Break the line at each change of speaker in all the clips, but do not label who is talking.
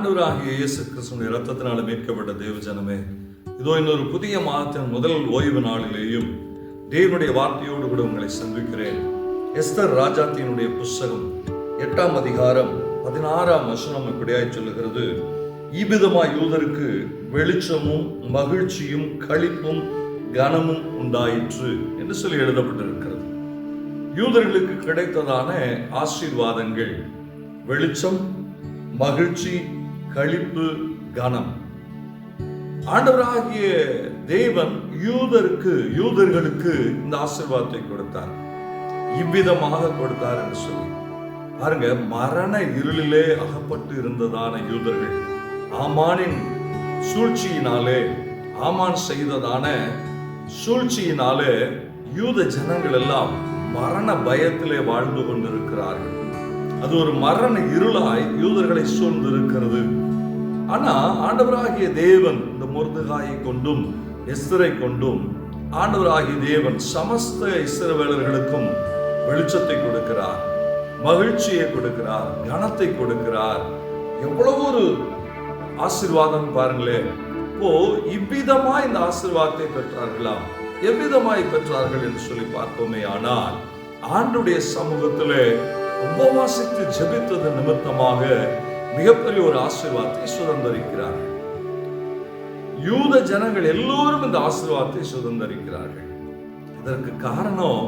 ஆண்டவராகிய இயேசு கிறிஸ்துவின் இரத்தத்தினால மீட்கப்பட்ட தேவ ஜனமே, இதோ இன்னொரு புதிய மாதத்தின் முதல் ஓய்வு நாளிலேயும் தேவனுடைய வார்த்தையோடு கூட உங்களை சந்திக்கிறேன். எஸ்தர் ராஜாத்தியினுடைய புஸ்தகம் 8ஆம் அதிகாரம் 16ஆம் வசனம் இப்படியாய் சொல்லுகிறது: இவ்விதமாய் யூதருக்கு வெளிச்சமும் மகிழ்ச்சியும் களிப்பும் கனமும் உண்டாயிற்று என்று சொல்லி எழுதப்பட்டிருக்கிறது. யூதர்களுக்கு கிடைத்ததான ஆசீர்வாதங்கள் வெளிச்சம், மகிழ்ச்சி, களிப்பு, கனம். ஆண்டவராகிய தேவன் யூதர்களுக்கு இந்த ஆசீர்வாதத்தை கொடுத்தார். இவ்விதமாக கொடுத்தார் என்று சொல்லி பாருங்க. மரண இருளிலே அகப்பட்டு இருந்ததான யூதர்கள் ஆமானின் சூழ்ச்சியினாலே, ஆமான் செய்ததான சூழ்ச்சியினாலே யூத ஜனங்கள் எல்லாம் மரண பயத்திலே வாழ்ந்து கொண்டிருக்கிறார்கள். அது ஒரு மரண இருளாய் யூதர்களை சூழ்ந்து இருக்கிறது. ஆனா ஆண்டவராகிய தேவன் இந்த மொர்தெகாயை கொண்டும் எஸ்தரை கொண்டும் ஆண்டவராகிய தேவன் சமஸ்த இஸ்ரவேலர்களுக்கும் வெளிச்சத்தை கொடுக்கிறார், மகிழ்ச்சியை கொடுக்கிறார், கனத்தை கொடுக்கிறார். எவ்வளவு ஒரு ஆசீர்வாதம் பாருங்களேன். இப்போ இவ்விதமாய் இந்த ஆசீர்வாதத்தை பெற்றார்களாம். எவ்விதமாய் பெற்றார்கள் என்று சொல்லி பார்ப்போமே. ஆனால் ஆண்டுடைய சமூகத்திலே உபவாசித்து ஜெபித்தது நிமித்தமாக மிகப்பெரிய ஒரு ஆசீர்வாதத்தை சுதந்திரிக்கிறார்கள். யூத ஜனங்கள் எல்லோரும் இந்த ஆசீர்வாதத்தை சுதந்திரிக்கிறார்கள். இதற்கு காரணம்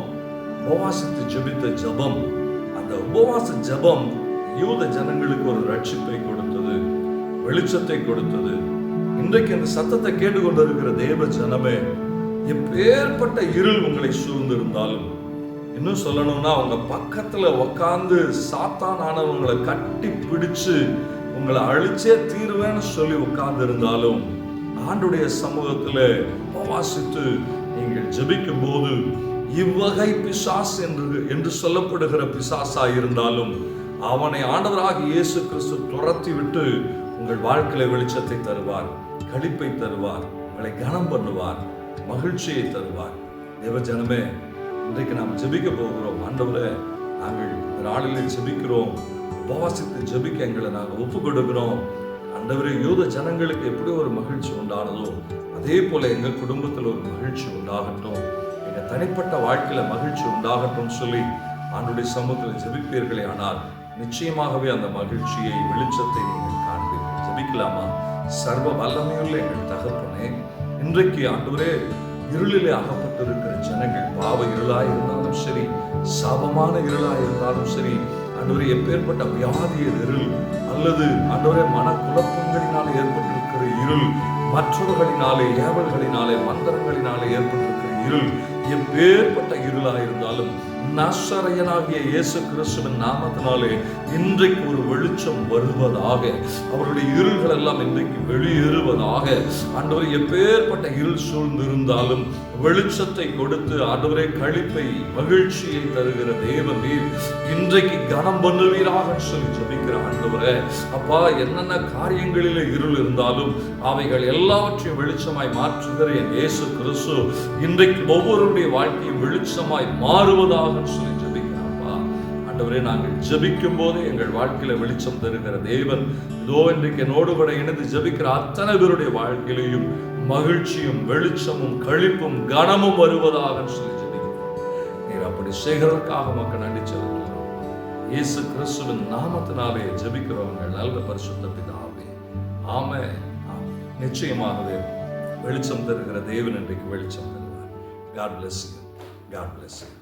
உபவாசித்து ஜெபித்த ஜெபம். அந்த உபவாச ஜெபம் யூத ஜனங்களுக்கு ஒரு ரட்சிப்பை கொடுத்தது, வெளிச்சத்தை கொடுத்தது. இன்றைக்கு இந்த சத்தத்தை கேட்டுக்கொண்டிருக்கிற தேவ ஜனமே, எப்பேற்பட்ட இருள் உங்களை சூழ்ந்திருந்தாலும், இன்னும் சொல்லணும்னா உங்க பக்கத்துல உக்காந்து சாத்தானானவங்களை கட்டி பிடிச்சு உங்களை அழிச்சே தீர்வேன்னு சொல்லி உட்கார்ந்து இருந்தாலும், ஆண்டுடைய சமூகத்துல உபவாசித்து நீங்கள் ஜெபிக்கும் போது இவ்வகை பிசாஸ் என்று சொல்லப்படுகிற பிசாசா இருந்தாலும் அவனை ஆண்டவராகிய இயேசு கிறிஸ்து துரத்தி விட்டு உங்கள் வாழ்க்கையில வெளிச்சத்தை தருவார், களிப்பை தருவார், உங்களை கனம் பண்ணுவார், மகிழ்ச்சியை தருவார். தேவ ஜனமே, இன்றைக்கு நாம் ஜெபிக்க போகிறோம். ஆண்டவரே, நாங்கள் நாளிலே ஜெபிக்கிறோம், உபவாசித்து ஜெபிக்க எங்களை நாங்கள் ஒப்பு கொடுக்கிறோம். ஆண்டவரே, யூத ஜனங்களுக்கு எப்படி ஒரு மகிழ்ச்சி உண்டானதோ அதே போல எங்கள் குடும்பத்தில் ஒரு மகிழ்ச்சி உண்டாகட்டும், எங்கள் தனிப்பட்ட வாழ்க்கையில மகிழ்ச்சி உண்டாகட்டும் சொல்லி ஆண்டுடைய சமூகத்தில் ஜெபிப்பீர்களே, ஆனால் நிச்சயமாகவே அந்த மகிழ்ச்சியை, வெளிச்சத்தை நீங்கள் காண்பீர்கள். ஜெபிக்கலாமா? சர்வ வல்லமையுள்ள எங்கள் தகப்பனே, இன்றைக்கு ஆண்டவரே, இருளிலே அகப்பட்டிருக்கிற ஜனங்கள் பாவ இருளாய் இருந்தாலும் சரி, சாபமான இருளாய் இருந்தாலும் சரி, ஆண்டவரே, எப்பேற்பட்ட வியாதிய இருள் அல்லது ஆண்டவரே மனக்குழப்பங்களினாலே ஏற்பட்டிருக்கிற இருள், மற்றவர்களினாலே, ஏவல்களினாலே, மந்திரங்களினாலே ஏற்பட்டிருக்கிற இருள், எப்பேற்பட்ட இருளாய் இருந்தாலும் நசரேயனாகிய இயேசு கிறிஸ்துவின் நாமத்தினாலே இன்றைக்கு ஒரு வெளிச்சம் வருவதாக, அவருடைய இருள்கள் எல்லாம் இன்றைக்கு வெளியேறுவதாக. ஆண்டவரே, எப்பேற்பட்ட இருள் சூழ்ந்திருந்தாலும் வெளிச்சத்தை கொடுத்து ஆண்டவரே களிப்பை, மகிழ்ச்சியை தருகிற தேவன் நீர் இன்றைக்கு கனம் பண்ணுவீராக சொல்லி ஜெபிக்கிற ஆண்டவரே. அப்பா, என்னென்ன காரியங்களிலே இருள் இருந்தாலும் அவைகள் எல்லாவற்றையும் வெளிச்சமாய் மாற்றுகிற என் இயேசு கிறிஸ்து இன்றைக்கு ஒவ்வொருடைய வாழ்க்கையும் வெளிச்சமாய் மாறுவதாக சொல்லி ஜெபிக்கிறப்பா. ஆண்டவரே, நாங்கள் ஜெபிக்கும் போதே எங்கள் வாழ்க்கையில வெளிச்சம் தருகிற தேவன் இதோ இன்றைக்கு என்னோடு கூட இணைந்து ஜெபிக்கிற அத்தனை பேருடைய வாழ்க்கையிலையும் மகிழ்ச்சியும், வெளிச்சமும், களிப்பும், கனமும் வருவதாக சொல்லி ஜெபிக்கிறோம். நீர் அப்படி செய்கிறதற்காக மக்கள் நன்றி செலுத்துகிறோம். இயேசு கிறிஸ்துவின் நாமத்தினாலே ஜெபிக்கிறவங்க நல்ல பரிசுத்த பிதாவே, ஆமென். நிச்சயமாகவே வெளிச்சம் தருகிற தேவன் இன்றைக்கு வெளிச்சம் தருவார். God bless you. God bless you.